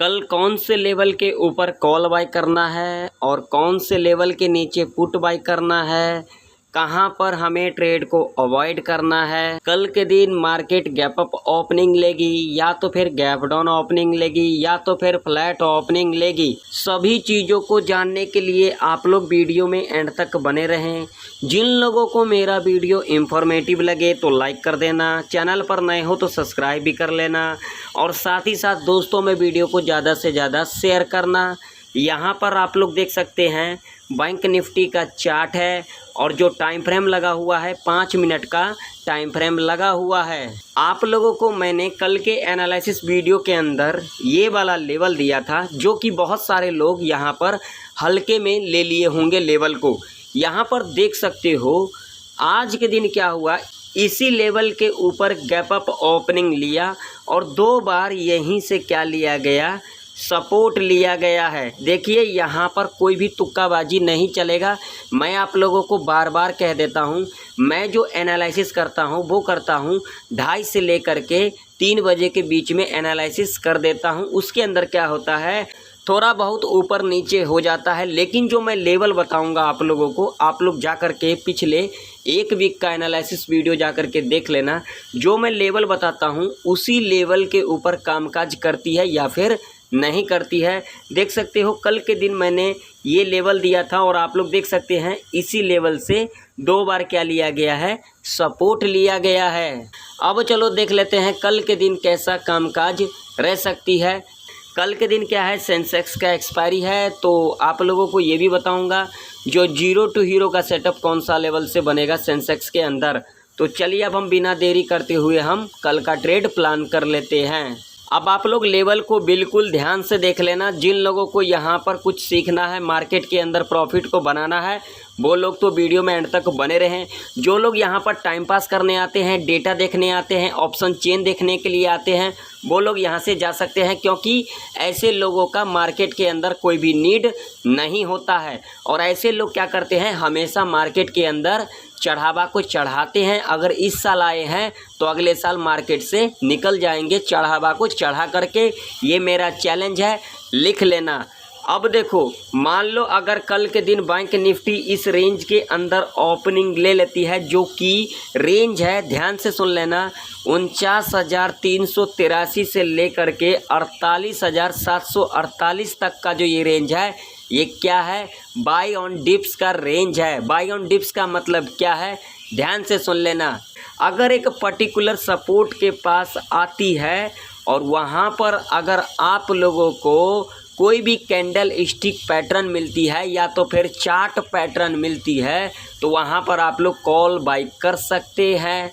कल कौन से लेवल के ऊपर कॉल बाय करना है और कौन से लेवल के नीचे पुट बाय करना है, कहां पर हमें ट्रेड को अवॉइड करना है। कल के दिन मार्केट गैप अप ओपनिंग लेगी या तो फिर गैप डाउन ओपनिंग लेगी या तो फिर फ्लैट ओपनिंग लेगी। सभी चीज़ों को जानने के लिए आप लोग वीडियो में एंड तक बने रहें। जिन लोगों को मेरा वीडियो इंफॉर्मेटिव लगे तो लाइक कर देना, चैनल पर नए हो तो सब्सक्राइब भी कर लेना और साथ ही साथ दोस्तों में वीडियो को ज़्यादा से ज़्यादा शेयर करना। यहाँ पर आप लोग देख सकते हैं बैंक निफ्टी का चार्ट है और जो टाइम फ्रेम लगा हुआ है 5 मिनट का टाइम फ्रेम लगा हुआ है। आप लोगों को मैंने कल के एनालिसिस वीडियो के अंदर ये वाला लेवल दिया था जो कि बहुत सारे लोग यहाँ पर हल्के में ले लिए होंगे लेवल को। यहाँ पर देख सकते हो आज के दिन क्या हुआ, इसी लेवल के ऊपर गैप अप ओपनिंग लिया और 2 बार यहीं से क्या लिया गया, सपोर्ट लिया गया है। देखिए यहाँ पर कोई भी तुक्काबाजी नहीं चलेगा। मैं आप लोगों को बार बार कह देता हूँ, मैं जो एनालिसिस करता हूँ वो करता हूँ 2:30 से लेकर के 3 बजे के बीच में एनालिसिस कर देता हूँ। उसके अंदर क्या होता है, थोड़ा बहुत ऊपर नीचे हो जाता है, लेकिन जो मैं लेवल बताऊंगा आप लोगों को, आप लोग जा कर के पिछले 1 वीक का एनालिसिस वीडियो जा कर के देख लेना। जो मैं लेवल बताता हूं उसी लेवल के ऊपर कामकाज करती है या फिर नहीं करती है। देख सकते हो कल के दिन मैंने ये लेवल दिया था और आप लोग देख सकते हैं इसी लेवल से 2 बार क्या लिया गया है, सपोर्ट लिया गया है। अब चलो देख लेते हैं कल के दिन कैसा कामकाज रह सकती है। कल के दिन क्या है, सेंसेक्स का एक्सपायरी है, तो आप लोगों को ये भी बताऊंगा जो 0 टू हीरो का सेटअप कौन सा लेवल से बनेगा सेंसेक्स के अंदर। तो चलिए अब हम बिना देरी करते हुए हम कल का ट्रेड प्लान कर लेते हैं। अब आप लोग लेवल को बिल्कुल ध्यान से देख लेना। जिन लोगों को यहाँ पर कुछ सीखना है, मार्केट के अंदर प्रॉफिट को बनाना है, वो लोग तो वीडियो में एंड तक बने रहें। जो लोग यहाँ पर टाइम पास करने आते हैं, डेटा देखने आते हैं, ऑप्शन चेन देखने के लिए आते हैं, वो लोग यहाँ से जा सकते हैं, क्योंकि ऐसे लोगों का मार्केट के अंदर कोई भी नीड नहीं होता है। और ऐसे लोग क्या करते हैं, हमेशा मार्केट के अंदर चढ़ावा को चढ़ाते हैं। अगर इस साल आए हैं तो अगले साल मार्केट से निकल जाएंगे चढ़ावा को चढ़ा करके। ये मेरा चैलेंज है, लिख लेना। अब देखो, मान लो अगर कल के दिन बैंक निफ्टी इस रेंज के अंदर ओपनिंग ले लेती है, जो कि रेंज है, ध्यान से सुन लेना, 49,383 से लेकर के 48,748 तक का जो ये रेंज है, ये क्या है, बाय ऑन डिप्स का रेंज है। बाय ऑन डिप्स का मतलब क्या है, ध्यान से सुन लेना। अगर एक पर्टिकुलर सपोर्ट के पास आती है और वहाँ पर अगर आप लोगों को कोई भी कैंडल स्टिक पैटर्न मिलती है या तो फिर चार्ट पैटर्न मिलती है, तो वहाँ पर आप लोग कॉल बाय कर सकते हैं।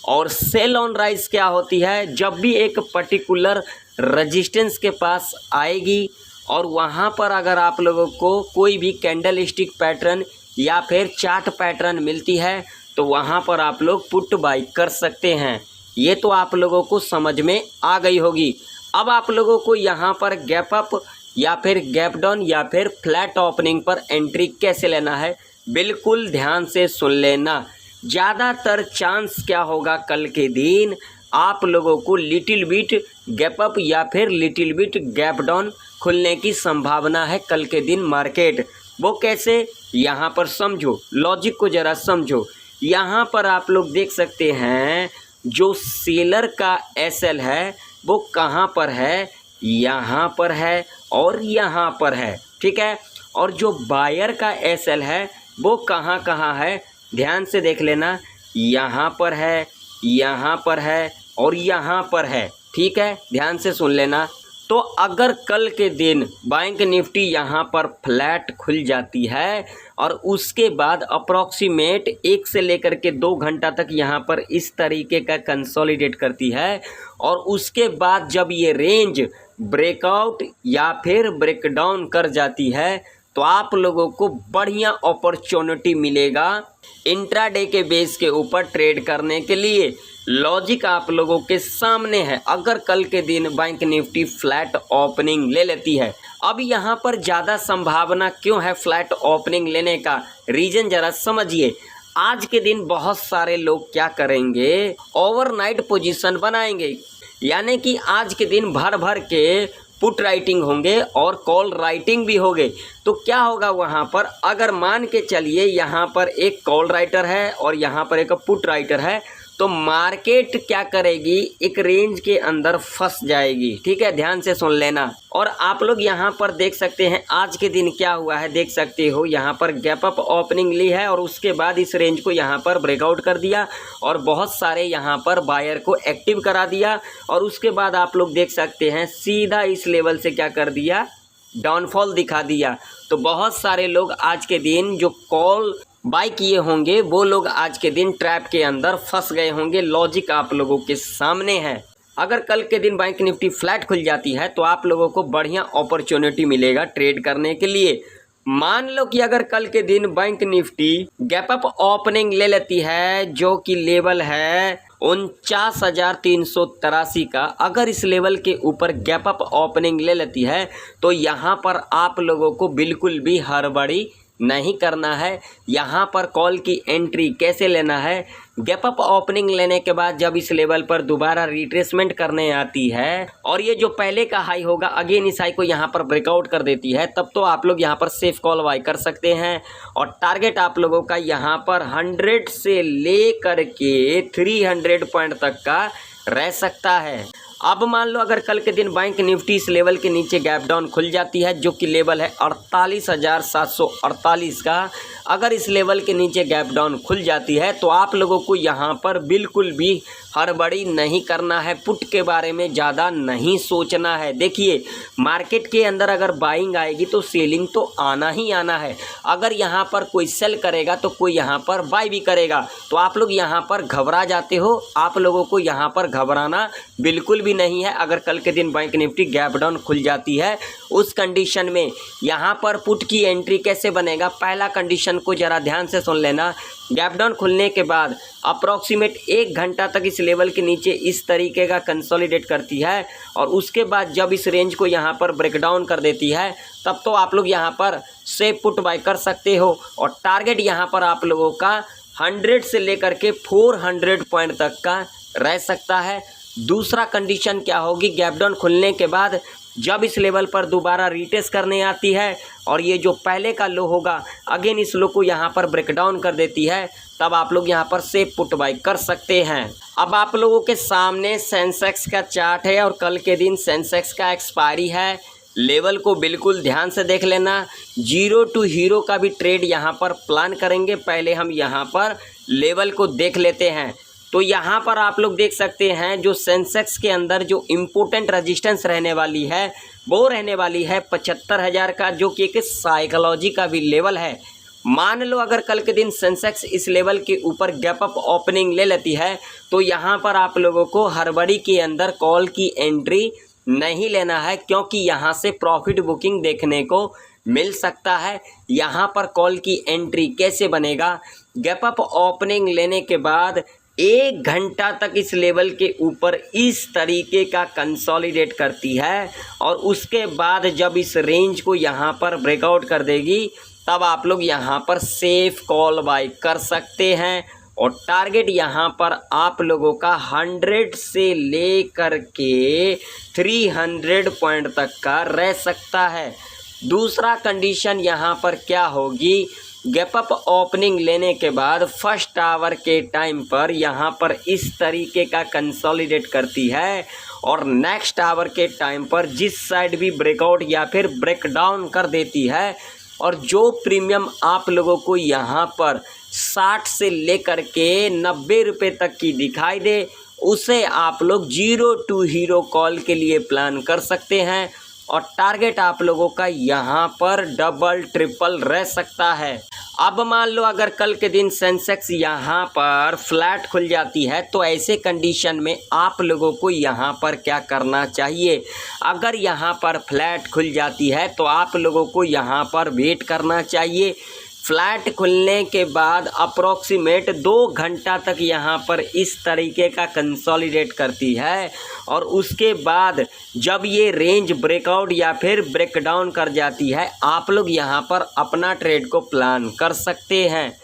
और सेल ऑन राइज क्या होती है, जब भी एक पर्टिकुलर रेजिस्टेंस के पास आएगी और वहाँ पर अगर आप लोगों को कोई भी कैंडल स्टिक पैटर्न या फिर चार्ट पैटर्न मिलती है, तो वहाँ पर आप लोग पुट बाय कर सकते हैं। ये तो आप लोगों को समझ में आ गई होगी। अब आप लोगों को यहाँ पर गैप अप या फिर गैप डाउन या फिर फ्लैट ओपनिंग पर एंट्री कैसे लेना है, बिल्कुल ध्यान से सुन लेना। ज़्यादातर चांस क्या होगा, कल के दिन आप लोगों को लिटिल बिट गैप अप या फिर लिटिल बिट गैप डाउन खुलने की संभावना है कल के दिन मार्केट। वो कैसे, यहाँ पर समझो, लॉजिक को ज़रा समझो। यहाँ पर आप लोग देख सकते हैं जो सेलर का एसएल है वो कहाँ पर है, यहाँ पर है और यहाँ पर है, ठीक है। और जो बायर का एसएल है वो कहाँ कहाँ है, ध्यान से देख लेना, यहाँ पर है, यहाँ पर है और यहाँ पर है, ठीक है, ध्यान से सुन लेना। तो अगर कल के दिन बैंक निफ्टी यहाँ पर फ्लैट खुल जाती है और उसके बाद अप्रॉक्सीमेट 1 से लेकर के 2 घंटा तक यहाँ पर इस तरीके का कंसोलिडेट करती है और उसके बाद जब ये रेंज ब्रेकआउट या फिर ब्रेकडाउन कर जाती है, तो आप लोगों को बढ़िया अपॉर्चुनिटी मिलेगा इंट्राडे के बेस के ऊपर ट्रेड करने के लिए। लॉजिक आप लोगों के सामने है। अगर कल के दिन बैंक निफ्टी फ्लैट ओपनिंग ले लेती है, अब यहाँ पर ज़्यादा संभावना क्यों है फ्लैट ओपनिंग लेने का, रीज़न ज़रा समझिए। आज के दिन बहुत सारे लोग क्या करेंगे, ओवरनाइट पोजीशन बनाएंगे, यानी कि आज के दिन भर भर के पुट राइटिंग होंगे और कॉल राइटिंग भी होंगे। तो क्या होगा वहाँ पर, अगर मान के चलिए यहाँ पर एक कॉल राइटर है और यहाँ पर एक पुट राइटर है, तो मार्केट क्या करेगी, एक रेंज के अंदर फंस जाएगी। ठीक है, ध्यान से सुन लेना। और आप लोग यहाँ पर देख सकते हैं आज के दिन क्या हुआ है, देख सकते हो यहाँ पर गैप अप ओपनिंग ली है और उसके बाद इस रेंज को यहाँ पर ब्रेकआउट कर दिया और बहुत सारे यहाँ पर बायर को एक्टिव करा दिया और उसके बाद आप लोग देख सकते हैं सीधा इस लेवल से क्या कर दिया, डाउनफॉल दिखा दिया। तो बहुत सारे लोग आज के दिन जो कॉल बाय किए होंगे वो लोग आज के दिन ट्रैप के अंदर फंस गए होंगे। लॉजिक आप लोगों के सामने है। अगर कल के दिन बैंक निफ्टी फ्लैट खुल जाती है तो आप लोगों को बढ़िया अपॉर्चुनिटी मिलेगा ट्रेड करने के लिए। मान लो कि अगर कल के दिन bank Nifty gap up opening ले लेती है जो कि लेवल है 49,383 का, अगर इस लेवल के ऊपर गैप अप ओपनिंग ले लेती है तो यहाँ पर आप लोगों को बिल्कुल भी हड़बड़ी नहीं करना है। यहाँ पर कॉल की एंट्री कैसे लेना है, गैप अप ओपनिंग लेने के बाद जब इस लेवल पर दोबारा रिट्रेसमेंट करने आती है और ये जो पहले का हाई होगा अगेन इस हाई को यहाँ पर ब्रेकआउट कर देती है, तब तो आप लोग यहाँ पर सेफ कॉल बाय कर सकते हैं। और टारगेट आप लोगों का यहाँ पर 100 से ले करके 300 पॉइंट तक का रह सकता है। अब मान लो अगर कल के दिन बैंक निफ्टी इस लेवल के नीचे गैप डाउन खुल जाती है जो कि लेवल है 48,748 का, अगर इस लेवल के नीचे गैप डाउन खुल जाती है तो आप लोगों को यहाँ पर बिल्कुल भी हड़बड़ी नहीं करना है, पुट के बारे में ज़्यादा नहीं सोचना है। देखिए मार्केट के अंदर अगर बाइंग आएगी तो सेलिंग तो आना ही आना है। अगर यहाँ पर कोई सेल करेगा तो कोई यहाँ पर बाय भी करेगा। तो आप लोग यहाँ पर घबरा जाते हो, आप लोगों को यहाँ पर घबराना बिल्कुल भी नहीं है। अगर कल के दिन बैंक निफ्टी गैप डाउन खुल जाती है उस कंडीशन में यहाँ पर पुट की एंट्री कैसे बनेगा, पहला कंडीशन को ज़रा ध्यान से सुन लेना। गैप डाउन खुलने के बाद अप्रॉक्सीमेट 1 घंटा तक इस लेवल के नीचे इस तरीके का कंसोलिडेट करती है और उसके बाद जब इस रेंज को यहाँ पर ब्रेक डाउन कर देती है तब तो आप लोग यहाँ पर सेफ पुट बाय कर सकते हो। और टारगेट यहाँ पर आप लोगों का 100 से लेकर के 400 पॉइंट तक का रह सकता है। दूसरा कंडीशन क्या होगी, गैप डाउन खुलने के बाद जब इस लेवल पर दोबारा रिटेस्ट करने आती है और ये जो पहले का लो होगा अगेन इस लो को यहाँ पर ब्रेक डाउन कर देती है, तब आप लोग यहाँ पर सेफ पुट बाय कर सकते हैं। अब आप लोगों के सामने सेंसेक्स का चार्ट है और कल के दिन सेंसेक्स का एक्सपायरी है। लेवल को बिल्कुल ध्यान से देख लेना। 0 टू हीरो का भी ट्रेड यहाँ पर प्लान करेंगे, पहले हम यहाँ पर लेवल को देख लेते हैं। तो यहाँ पर आप लोग देख सकते हैं जो सेंसेक्स के अंदर जो इम्पोर्टेंट रेजिस्टेंस रहने वाली है वो रहने वाली है 75,000 का, जो कि एक साइकोलॉजी का भी लेवल है। मान लो अगर कल के दिन सेंसेक्स इस लेवल के ऊपर गैप अप ओपनिंग ले लेती है तो यहाँ पर आप लोगों को हड़बड़ी के अंदर कॉल की एंट्री नहीं लेना है, क्योंकि यहाँ से प्रॉफिट बुकिंग देखने को मिल सकता है। यहाँ पर कॉल की एंट्री कैसे बनेगा, गैप अप ओपनिंग लेने के बाद 1 घंटा तक इस लेवल के ऊपर इस तरीके का कंसोलिडेट करती है और उसके बाद जब इस रेंज को यहाँ पर ब्रेकआउट कर देगी तब आप लोग यहाँ पर सेफ कॉल बाय कर सकते हैं। और टारगेट यहाँ पर आप लोगों का 100 से ले कर के 300 पॉइंट तक का रह सकता है। दूसरा कंडीशन यहाँ पर क्या होगी, गैप अप ओपनिंग लेने के बाद फर्स्ट आवर के टाइम पर यहाँ पर इस तरीके का कंसोलिडेट करती है और नेक्स्ट आवर के टाइम पर जिस साइड भी ब्रेकआउट या फिर ब्रेक डाउन कर देती है और जो प्रीमियम आप लोगों को यहाँ पर 60 से लेकर के 90 रुपये तक की दिखाई दे उसे आप लोग 0 टू हीरो कॉल के लिए प्लान कर सकते हैं। और टारगेट आप लोगों का यहाँ पर डबल ट्रिपल रह सकता है। अब मान लो अगर कल के दिन सेंसेक्स यहाँ पर फ्लैट खुल जाती है तो ऐसे कंडीशन में आप लोगों को यहाँ पर क्या करना चाहिए, अगर यहाँ पर फ्लैट खुल जाती है तो आप लोगों को यहाँ पर वेट करना चाहिए। फ्लैट खुलने के बाद अप्रॉक्सीमेट 2 घंटा तक यहाँ पर इस तरीके का कंसोलिडेट करती है और उसके बाद जब ये रेंज ब्रेकआउट या फिर ब्रेक डाउन कर जाती है आप लोग यहाँ पर अपना ट्रेड को प्लान कर सकते हैं।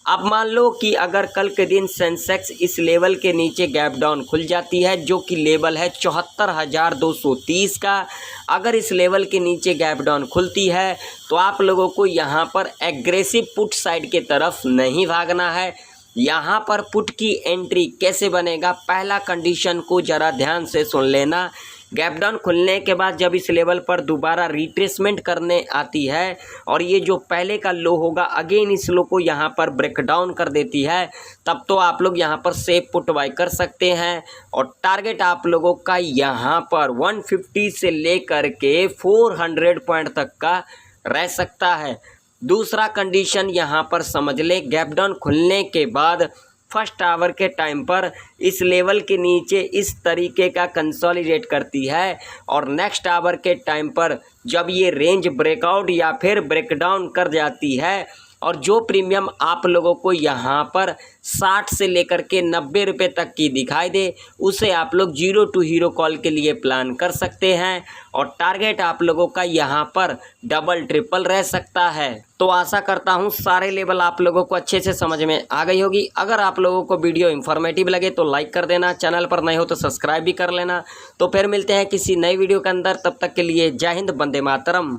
अब मान लो कि अगर कल के दिन सेंसेक्स इस लेवल के नीचे गैप डाउन खुल जाती है, जो कि लेवल है 74,230 का। अगर इस लेवल के नीचे गैप डाउन खुलती है तो आप लोगों को यहाँ पर एग्रेसिव पुट साइड के तरफ नहीं भागना है। यहाँ पर पुट की एंट्री कैसे बनेगा, पहला कंडीशन को ज़रा ध्यान से सुन लेना। गैप डाउन खुलने के बाद जब इस लेवल पर दोबारा रिट्रेसमेंट करने आती है और ये जो पहले का लो होगा अगेन इस लो को यहाँ पर ब्रेक डाउन कर देती है, तब तो आप लोग यहाँ पर सेफ पुट बाय कर सकते हैं। और टारगेट आप लोगों का यहाँ पर 150 से लेकर के 400 पॉइंट तक का रह सकता है। दूसरा कंडीशन यहाँ पर समझ ले, गैप डाउन खुलने के बाद फर्स्ट आवर के टाइम पर इस लेवल के नीचे इस तरीके का कंसोलिडेट करती है और नेक्स्ट आवर के टाइम पर जब ये रेंज ब्रेकआउट या फिर ब्रेकडाउन कर जाती है और जो प्रीमियम आप लोगों को यहाँ पर 60 से लेकर के 90 रुपये तक की दिखाई दे, उसे आप लोग 0 टू हीरो कॉल के लिए प्लान कर सकते हैं और टारगेट आप लोगों का यहाँ पर डबल ट्रिपल रह सकता है। तो आशा करता हूँ सारे लेवल आप लोगों को अच्छे से समझ में आ गई होगी। अगर आप लोगों को वीडियो इन्फॉर्मेटिव लगे तो लाइक कर देना, चैनल पर नए हो तो सब्सक्राइब भी कर लेना। तो फिर मिलते हैं किसी नई वीडियो के अंदर, तब तक के लिए जय हिंद, वंदे मातरम।